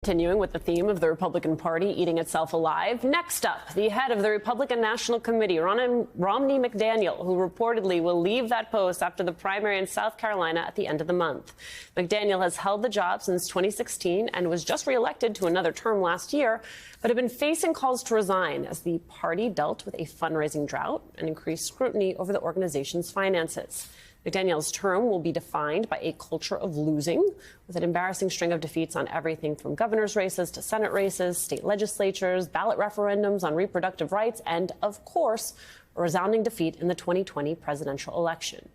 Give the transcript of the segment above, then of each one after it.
Continuing with the theme of the Republican Party eating itself alive, next up, the head of the Republican National Committee, Romney McDaniel, who reportedly will leave that post after the primary in South Carolina at the end of the month. McDaniel has held the job since 2016 and was just reelected to another term last year, but had been facing calls to resign as the party dealt with a fundraising drought and increased scrutiny over the organization's finances. McDaniel's term will be defined by a culture of losing, with an embarrassing string of defeats on everything from governor's races to Senate races, state legislatures, ballot referendums on reproductive rights, and, of course, a resounding defeat in the 2020 presidential election.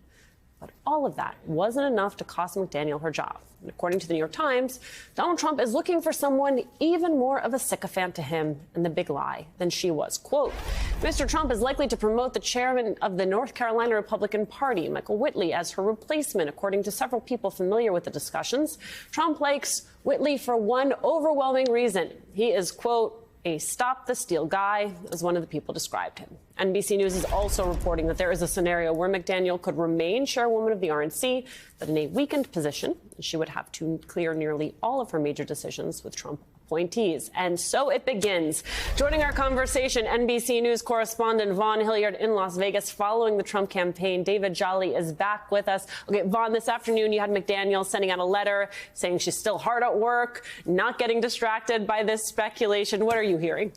But all of that wasn't enough to cost McDaniel her job. And according to the New York Times, Donald Trump is looking for someone even more of a sycophant to him and the big lie than she was. Quote, Mr. Trump is likely to promote the chairman of the North Carolina Republican Party, Michael Whitley, as her replacement, according to several people familiar with the discussions. Trump likes Whitley for one overwhelming reason. He is, quote, a stop-the-steal guy, as one of the people described him. NBC News is also reporting that there is a scenario where McDaniel could remain chairwoman of the RNC, but in a weakened position. She would have to clear nearly all of her major decisions with Trump appointees. And so it begins. Joining our conversation, NBC News correspondent Vaughn Hilliard in Las Vegas following the Trump campaign. David Jolly is back with us. Okay, Vaughn, this afternoon you had McDaniel sending out a letter saying she's still hard at work, not getting distracted by this speculation. What are you hearing?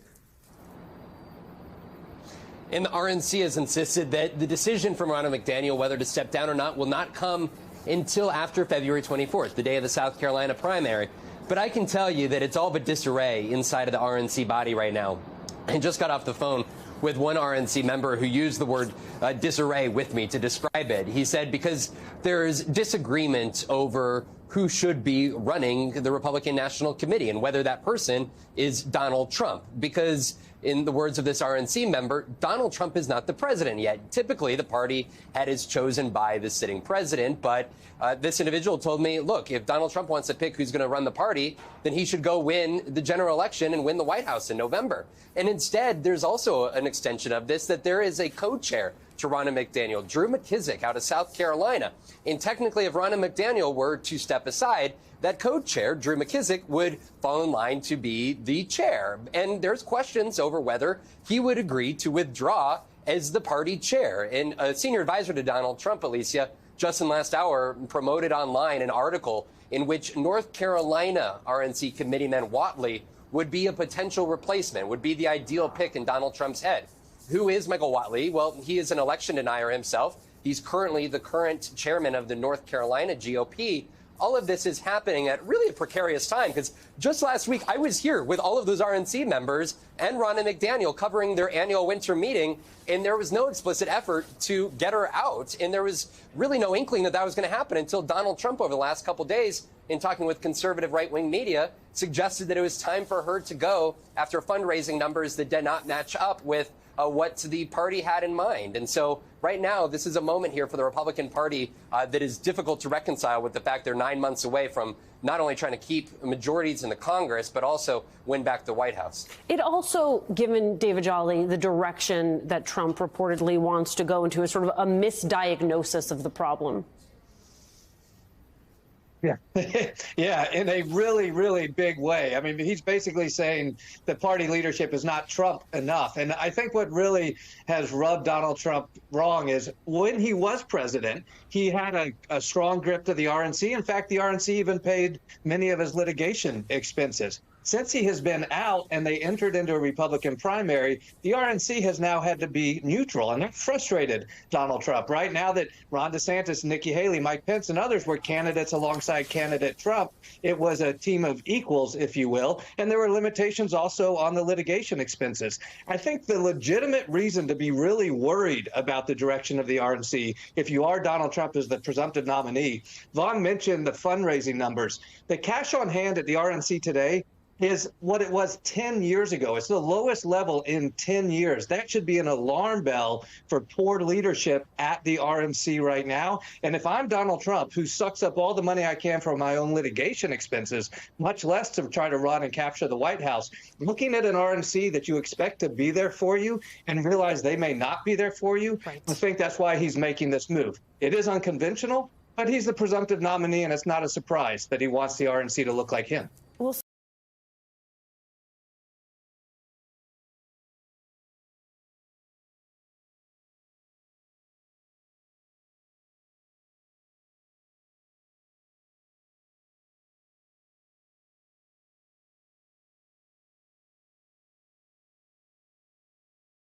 And the RNC has insisted that the decision from Ronna McDaniel whether to step down or not will not come until after February 24th, the day of the South Carolina primary. But I can tell you that it's all but disarray inside of the RNC body right now. I just got off the phone with one RNC member who used the word disarray with me to describe it. He said because there's disagreement over who should be running the Republican National Committee and whether that person is Donald Trump. Because in the words of this RNC member, Donald Trump is not the president yet. Typically, the party head is chosen by the sitting president. But this individual told me, look, if Donald Trump wants to pick who's going to run the party, then he should go win the general election and win the White House in November. And instead, there's also an extension of this, that there is a co-chair to Ronna McDaniel, Drew McKissick out of South Carolina. And technically, if Ronna McDaniel were to step aside, that co-chair, Drew McKissick, would fall in line to be the chair. And there's questions over whether he would agree to withdraw as the party chair. And a senior advisor to Donald Trump, Alicia, just in last hour, promoted online an article in which North Carolina RNC committeeman Whatley would be a potential replacement, would be the ideal pick in Donald Trump's head. Who is Michael Whatley? Well, he is an election denier himself. He's currently the current chairman of the North Carolina GOP. All of this is happening at really a precarious time because just last week I was here with all of those RNC members and Ronna McDaniel covering their annual winter meeting, and there was no explicit effort to get her out. And there was really no inkling that that was going to happen until Donald Trump over the last couple of days, in talking with conservative right-wing media, suggested that it was time for her to go after fundraising numbers that did not match up with what the party had in mind. And so right now, this is a moment here for the Republican Party that is difficult to reconcile with the fact they're 9 months away from not only trying to keep majorities in the Congress, but also win back the White House. It also, given David Jolly, the direction that Trump reportedly wants to go into is sort of a misdiagnosis of the problem. Yeah, yeah, in a really, really big way. I mean, he's basically saying the party leadership is not Trump enough. And I think what really has rubbed Donald Trump wrong is when he was president, he had a strong grip to the RNC. In fact, the RNC even paid many of his litigation expenses. Since he has been out and they entered into a Republican primary, the RNC has now had to be neutral, and that frustrated Donald Trump. Right now that Ron DeSantis, Nikki Haley, Mike Pence, and others were candidates alongside candidate Trump, it was a team of equals, if you will, and there were limitations also on the litigation expenses. I think the legitimate reason to be really worried about the direction of the RNC, if you are Donald Trump as the presumptive nominee, Vaughn mentioned the fundraising numbers. The cash on hand at the RNC today is what it was 10 years ago. It's the lowest level in 10 years. That should be an alarm bell for poor leadership at the RNC right now. And if I'm Donald Trump, who sucks up all the money I can from my own litigation expenses, much less to try to run and capture the White House, looking at an RNC that you expect to be there for you and realize they may not be there for you, right. I think that's why he's making this move. It is unconventional, but he's the presumptive nominee, and it's not a surprise that he wants the RNC to look like him.